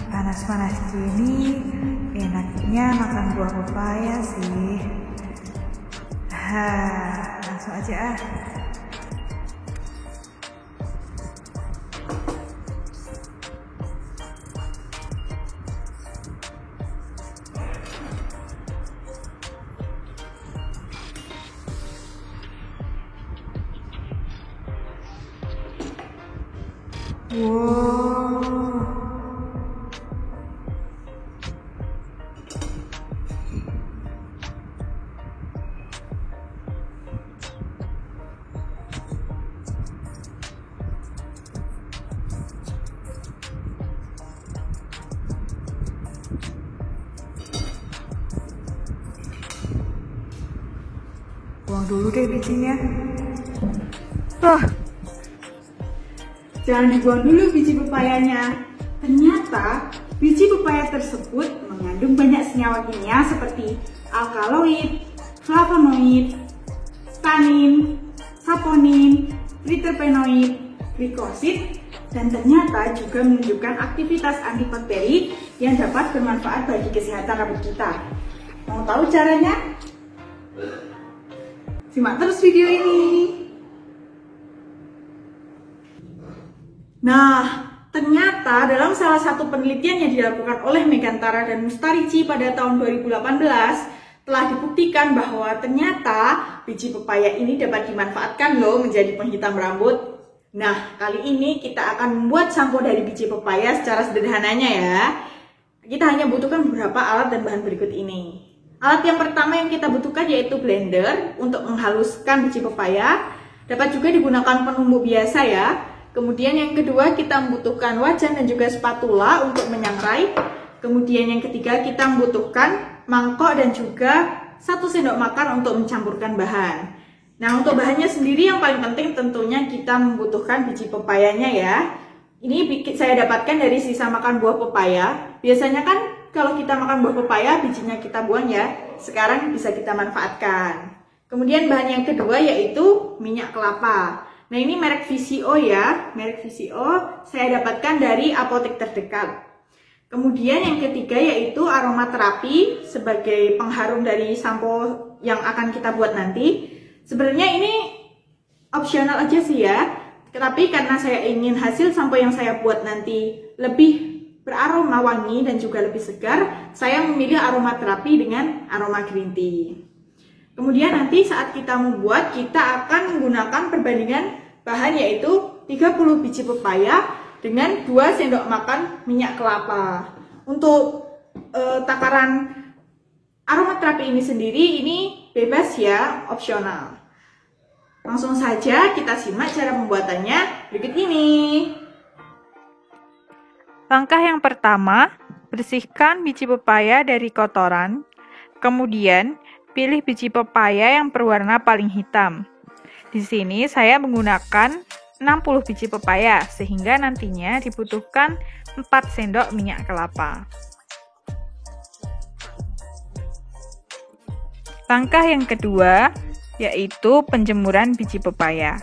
Panas-panas gini, enaknya makan buah pepaya sih. Langsung aja ah. Wow. Buang dulu deh bijinya. Jangan dibuang dulu biji pepayanya. Ternyata biji pepaya tersebut mengandung banyak senyawa kimia seperti alkaloid, flavonoid, tanin, saponin, triterpenoid, glikosid, dan ternyata juga menunjukkan aktivitas antibakteri yang dapat bermanfaat bagi kesehatan rambut kita. Mau tahu caranya? Simak terus video ini. Nah, ternyata dalam salah satu penelitian yang dilakukan oleh Megantara dan Mustarici pada tahun 2018 telah dibuktikan bahwa ternyata biji pepaya ini dapat dimanfaatkan loh menjadi penghitam rambut. Nah, kali ini kita akan membuat sampo dari biji pepaya secara sederhananya ya. Kita hanya butuhkan beberapa alat dan bahan berikut ini. Alat yang pertama yang kita butuhkan yaitu blender untuk menghaluskan biji pepaya. Dapat juga digunakan penumbuk biasa ya. Kemudian yang kedua kita membutuhkan wajan dan juga spatula untuk menyangrai. Kemudian yang ketiga kita membutuhkan mangkok dan juga 1 sendok makan untuk mencampurkan bahan. Nah, untuk bahannya sendiri yang paling penting tentunya kita membutuhkan biji pepayanya ya. Ini saya dapatkan dari sisa makan buah pepaya. Biasanya kan kalau kita makan buah pepaya bijinya kita buang ya. Sekarang bisa kita manfaatkan. Kemudian bahan yang kedua yaitu minyak kelapa. Nah, ini merek VCO ya, merek VCO saya dapatkan dari apotek terdekat. Kemudian yang ketiga yaitu aromaterapi sebagai pengharum dari sampo yang akan kita buat nanti. Sebenarnya ini opsional aja sih ya, tetapi karena saya ingin hasil sampo yang saya buat nanti lebih beraroma wangi dan juga lebih segar, saya memilih aromaterapi dengan aroma green tea. Kemudian nanti saat kita membuat, kita akan menggunakan perbandingan bahan yaitu 30 biji pepaya dengan 2 sendok makan minyak kelapa. Untuk takaran aromaterapi ini sendiri, ini bebas ya, opsional. Langsung saja kita simak cara pembuatannya berikut ini. Langkah yang pertama, bersihkan biji pepaya dari kotoran. Kemudian, pilih biji pepaya yang berwarna paling hitam. Di sini saya menggunakan 60 biji pepaya, sehingga nantinya dibutuhkan 4 sendok minyak kelapa. Langkah yang kedua, yaitu penjemuran biji pepaya.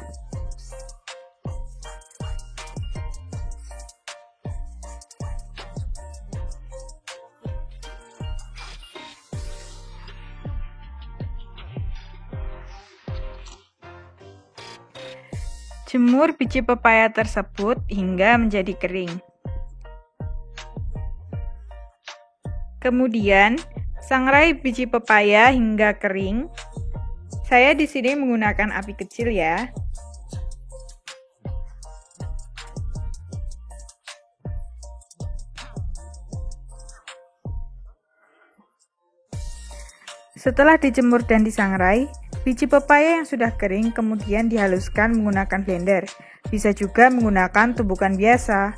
Jemur biji pepaya tersebut hingga menjadi kering. Kemudian, sangrai biji pepaya hingga kering. Saya di sini menggunakan api kecil ya. Setelah dijemur dan disangrai, biji pepaya yang sudah kering kemudian dihaluskan menggunakan blender. Bisa juga menggunakan tubukan biasa.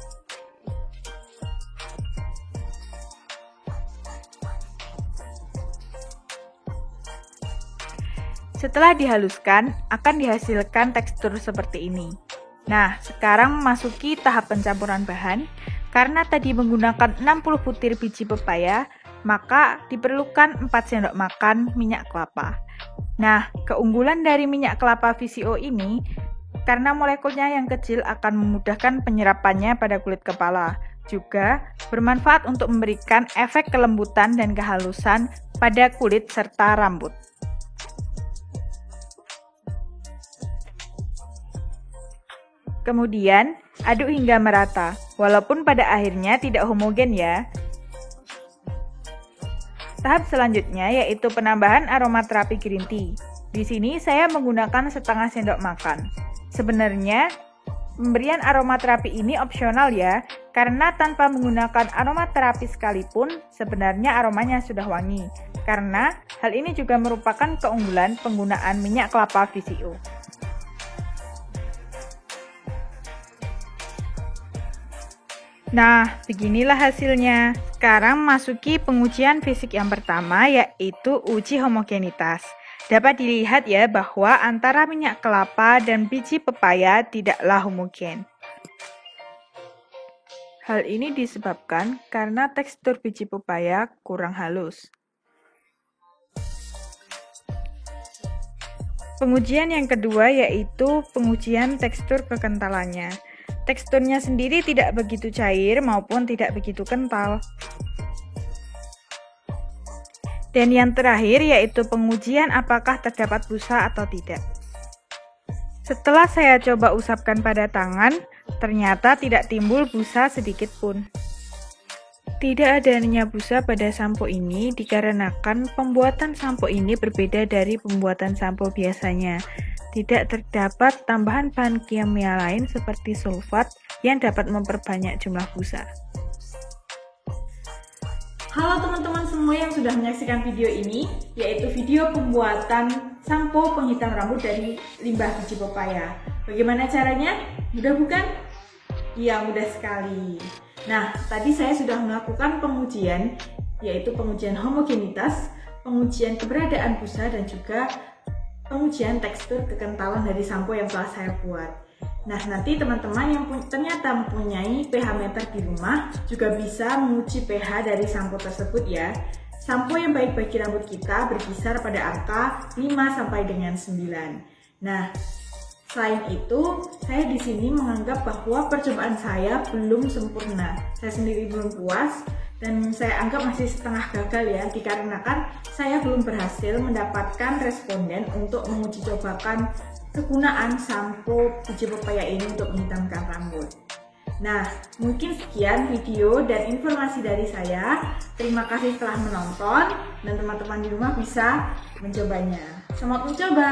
Setelah dihaluskan, akan dihasilkan tekstur seperti ini. Nah, sekarang memasuki tahap pencampuran bahan. Karena tadi menggunakan 60 butir biji pepaya, maka diperlukan 4 sendok makan minyak kelapa. Nah, keunggulan dari minyak kelapa VCO ini, karena molekulnya yang kecil akan memudahkan penyerapannya pada kulit kepala. Juga bermanfaat untuk memberikan efek kelembutan dan kehalusan pada kulit serta rambut. Kemudian, aduk hingga merata, walaupun pada akhirnya tidak homogen ya. Tahap selanjutnya yaitu penambahan aromaterapi green tea. Di sini saya menggunakan setengah sendok makan. Sebenarnya, pemberian aromaterapi ini opsional ya, karena tanpa menggunakan aromaterapi sekalipun, sebenarnya aromanya sudah wangi. Karena hal ini juga merupakan keunggulan penggunaan minyak kelapa VCO. Nah, beginilah hasilnya. Sekarang masuki pengujian fisik yang pertama, yaitu uji homogenitas. Dapat dilihat ya bahwa antara minyak kelapa dan biji pepaya tidaklah homogen. Hal ini disebabkan karena tekstur biji pepaya kurang halus. Pengujian yang kedua yaitu pengujian tekstur kekentalannya. Teksturnya sendiri tidak begitu cair maupun tidak begitu kental. Dan yang terakhir yaitu pengujian apakah terdapat busa atau tidak. Setelah saya coba usapkan pada tangan, ternyata tidak timbul busa sedikit pun. Tidak adanya busa pada sampo ini dikarenakan pembuatan sampo ini berbeda dari pembuatan sampo biasanya. Tidak terdapat tambahan bahan kimia lain seperti sulfat yang dapat memperbanyak jumlah busa. Halo teman-teman semua yang sudah menyaksikan video ini, yaitu video pembuatan sampo penghitam rambut dari limbah biji pepaya. Bagaimana caranya? Mudah bukan? Iya, mudah sekali. Nah, tadi saya sudah melakukan pengujian, yaitu pengujian homogenitas, pengujian keberadaan busa, dan juga pengujian tekstur kekentalan dari sampo yang telah saya buat. Nah, nanti teman-teman yang ternyata mempunyai pH meter di rumah juga bisa menguji pH dari sampo tersebut ya. Sampo yang baik bagi rambut kita berkisar pada angka 5 sampai dengan 9. Nah, selain itu, saya di sini menganggap bahwa percobaan saya belum sempurna. Saya sendiri belum puas dan saya anggap masih setengah gagal ya, dikarenakan saya belum berhasil mendapatkan responden untuk menguji cobakan kegunaan sampo biji pepaya ini untuk menghitamkan rambut. Nah, mungkin sekian video dan informasi dari saya. Terima kasih telah menonton dan teman-teman di rumah bisa mencobanya. Selamat mencoba!